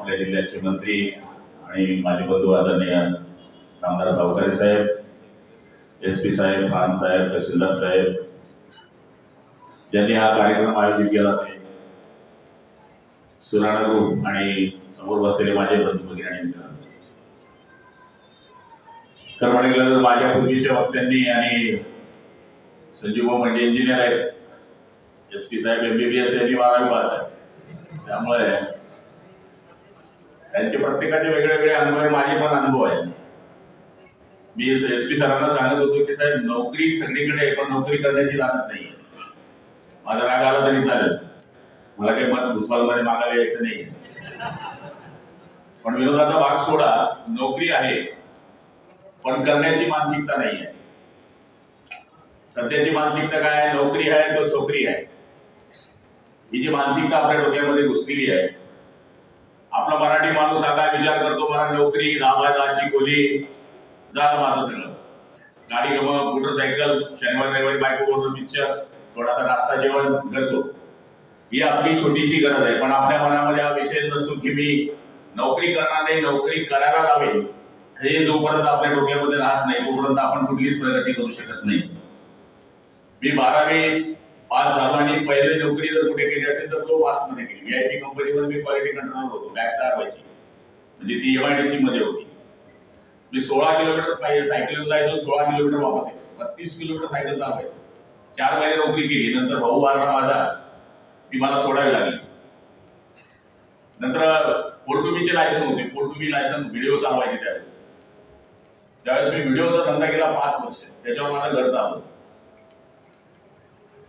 आपल्या जिल्ह्याचे मंत्री आणि माझे बंधू आदरणीय आमदार सावकारी साहेब, SP साहेब, खान साहेब, तहसीलदार साहेब ज्यांनी हा कार्यक्रम आयोजित केला आहे, सुराणा ग्रुप आणि समोर बसलेले माझे बंधू भगिनी आणि मित्रांनो, तर म्हटलं तर माझ्या पूर्वीच्या वक्त्यांनी आणि संजीव म्हणजे इंजिनियर आहेत, SP साहेब MBBS यांनी 12वी पास आहे, त्यामुळे त्यांचे प्रत्येकाचे वेगळे वेगळे अनुभव आहे, माझे पण अनुभव आहे. मी SP सरांना सांगत होतो की साहेब नोकरी सगळीकडे आहे, पण नोकरी करण्याची जाणत नाही. माझा राग आला तरी चालेल, मला काही मत भुसपालमध्ये मागायला यायचं नाही. पण विरोधाचा भाग सोडा, नोकरी आहे पण करण्याची मानसिकता नाही आहे. सध्याची मानसिकता काय आहे? नोकरी आहे तो छोकरी आहे. ही जी मानसिकता आपल्या डोक्यामध्ये घुसलेली आहे. आपला मराठी माणूस हा काय विचार करतो, मला नोकरी, 10/10ची खोली, झालं माझं सगळं. गाडी गमक, मोटरसायकल, शनिवार रविवारी बायको बरोबर पिक्चर, थोडासा नाश्ता जेवण करतो. ही आपली छोटीशी गरज आहे. पण आपल्या मनामध्ये हा विषय नसतो की मी नोकरी करणार नाही, नोकरी करायला लावेल. हे जोपर्यंत आपल्या डोक्यामध्ये राहत नाही तोपर्यंत आपण कुठलीच प्रगती करू शकत नाही. मी 12वी पास झालो आणि पहिले नोकरी जर कुठे केली असेल तर तो वास्टमध्ये केली. VIP कंपनीवर मी क्वालिटी कंट्रोलर होतो, बॅग तयार व्हायची, म्हणजे ती MIDC मध्ये होती. मी 16 किलोमीटर सायकल जायचो, 16 किलोमीटर वापस यायचो, 32 किलोमीटर सायकल चालवायचो. 4 महिने नोकरी केली. नंतर भाऊ वारला माझा, ती मला सोडावी लागली. नंतर 4-2B लायसन होती, 4-2B लायसन व्हिडिओ चालवायचे त्यावेळेस. त्यावेळेस मी व्हिडिओचा धंदा केला 5 वर्ष, त्याच्यावर माझं घर चाललं.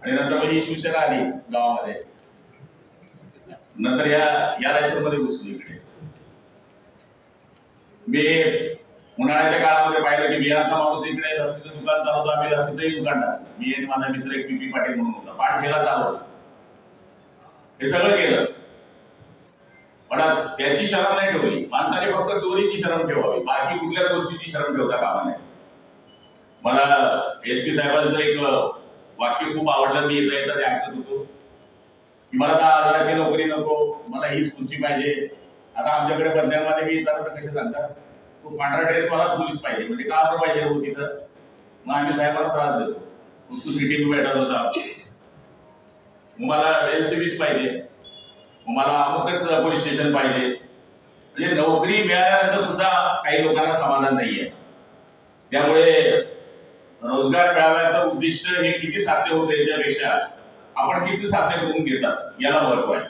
आणि नंतर मग ही शिवसेना आली गावामध्ये. नंतर या लायसन मध्ये घुसलो इकडे. मी उन्हाळ्याच्या काळामध्ये पाहिलं की बिहारचा माणूस इकडे लस्सीचं दुकान चालवतो, आम्ही लस्सीचंही दुकान टाकलं. मी आणि माझा मित्र एक PP पाटील म्हणून होता, पाठ केला चालवला. हे सगळं केलं, पण त्याची शरम नाही ठेवली. माणसाने फक्त चोरीची शरम ठेवावी, बाकी कुठल्या गोष्टीची शरम ठेवता कामा नये. मला SP साहेबांचं एक वाक्य खूप आवडलं. मी येता येता ते ऐकत होतो की मला 10,000ची नोकरी नको, मला ही स्कूलची पाहिजे. आता आमच्याकडे बंधनमध्ये मी येताना तर कसे सांगतात, तो पांढरा ड्रेस मला पोलीस पाहिजे, म्हणजे का पाहिजे हो तिथं. मग आम्ही साहेबांना त्रास देतो, तू सिटी में बैठा होता, मला LCBs पाहिजे, मला अमुकच पोलीस स्टेशन पाहिजे. म्हणजे नोकरी मिळाल्यानंतर सुद्धा काही लोकांना समाधान नाहीये. त्यामुळे रोजगार मिळाव्याचं उद्दिष्ट हे किती साध्य होतं याच्यापेक्षा आपण किती साध्य करून घेतात याला महत्व आहे.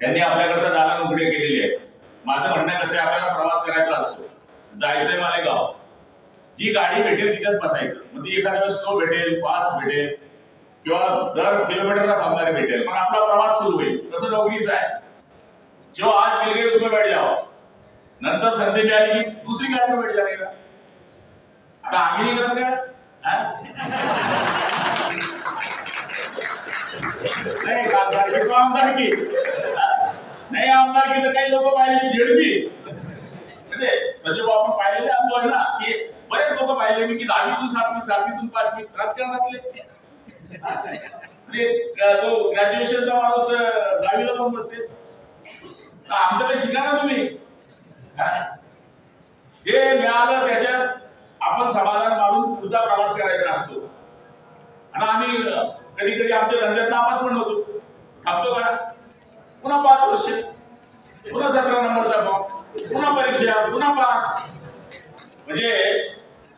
त्यांनी आपल्याकडे दालन उघडे केलेले आहेत. माझं म्हणणं कसं आहे, आपल्याला प्रवास करायचा असतो, जायचंय मालेगाव, जी गाडी भेटेल तिच्यात बसायचं. मग ती एखाद्या वेळेस स्लो भेटेल, फास्ट भेटेल किंवा दर किलोमीटरला थांबणारी भेटेल, पण आपला प्रवास सुरू होईल. तसं नोकरीचं आहे, जो आज मिल गए उसमें बैठ जाओ, नंतर संधी मिळाली की दुसरी गाडी में बैठ जाने का. आता आम्ही नाही करत का? नाही आमदारकी नाही, आमदारकी तर काही लोक पाहिले झेडपी, म्हणजे सजीव आपण पाहिलेले अनुभव आहे ना, की बरेच लोक पाहिले मी की 10वीतून 7वी, 7वीतून 5वी राजकारणातले. तो ग्रॅज्युएशनचा माणूस 10वीला जाऊन बसते. आमच्याकडे शिका ना तुम्ही. जे मिळालं त्याच्यात आपण समाधान मानून पुढचा प्रवास करायचा असतो. आणि आम्ही कधी कधी आमच्या धंद्यात नापास पण होतो. थांबतो का? पुन्हा 5 वर्ष, पुन्हा 17 नंबरचा फॉर्म, पुन्हा परीक्षा, पुन्हा पास. म्हणजे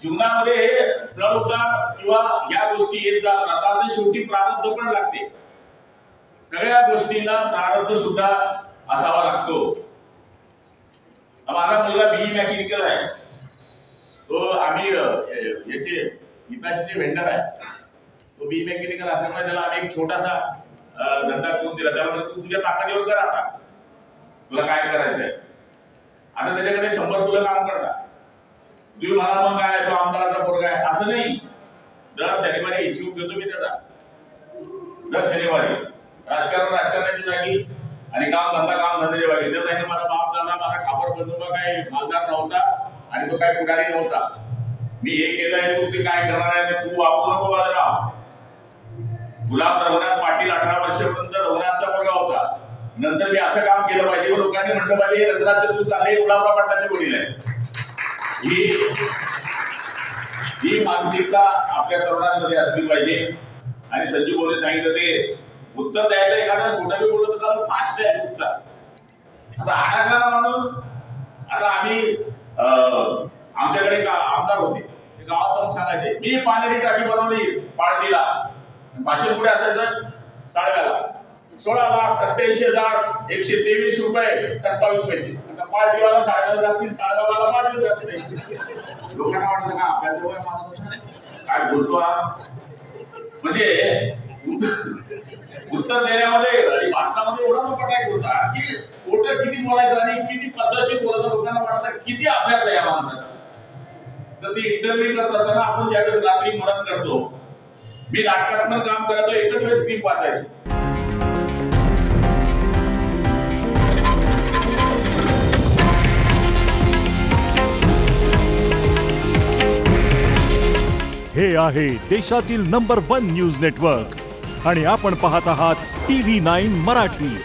जीवनामध्ये हे चढ उतार किंवा या गोष्टी येत जात राहतात आणि शेवटी प्रारब्ध पण लागते. सगळ्या गोष्टींना प्रारब्ध सुद्धा असावा लागतो. माझा मुलगा BE मेकॅनिकल आहे. तो आम्ही याचे हिताचे जे वेंडर आहे, तो BE मेकॅनिकल असल्यामुळे त्याला आम्ही एक छोटासा धंदा करून दिला. त्याला म्हणजे तू तुझ्या ताकदीवर कर, आता तुला काय करायचंय. आता त्याच्याकडे 100 मुलं काम करतात. तुम्ही म्हणाल मग काय तो आमदाराचा पोरगा आहे, असं नाही. दर शनिवारी इश्यू घेतो मी त्याचा, दर शनिवारी. राजकारणाची जागी आणि काम धंद्याच्या जागी. त्या जागी माझा बाप दादा, माझा खापर बंधुबा काय मालदार नव्हता आणि तो काय पुढारी नव्हता. मी हे केलंय, तू ते काय करणार आहे, तू वापरू नको माझं नाव. गुलाब रघुनाथ पाटील 18 वर्षापर्यंत रघुनाथचा पोरगा होता. नंतर मी असं काम केलं पाहिजे, लोकांनी म्हटलं पाहिजे रंगनाथ चतुर्थ आहे, गुलाबराव पाटलाचे वडील आहे. ही मानसिकता आपल्या तरुणांमध्ये असली पाहिजे. आणि संजीव बोले सांगितलं ते उत्तर द्यायचं, एखादा कुठे बोलत होता फास्ट द्यायचं उत्तर, असा अडकणारा माणूस. आता आम्ही आमच्याकडे एक आमदार होते, ते गावात जाऊन सांगायचे मी पाण्याची टाकी बनवली पाळतीला, भाषण कुठे असायचं साडव्याला, 16,87,123 रुपये 27 पैसे. आता पाळतीवाला साडव्याला जातील, साडव्याला पाळतीला जात नाही. लोकांना वाटतं का अभ्यास काय बोलतो हा. म्हणजे उत्तर देण्यामध्ये आणि भाषणामध्ये एवढा तो पटाक होता की खोटं किती बोलायचं आणि किती पद्धतशीर बोलायचं. लोकांना वाटतं किती अभ्यास आहे या माणसाचा. तर ती इंटरव्ह्यू करत असताना आपण ज्यावेळेस रात्री मनन करतो, मी नाटकात पण काम करतो, एकच वेळेस स्क्रिप्ट वाचायची. हे आहे देशातील नंबर 1 न्यूज नेटवर्क आणि आपण पाहत आहात TV9 मराठी.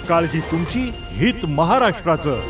काळजी तुमची, हित महाराष्ट्राचं.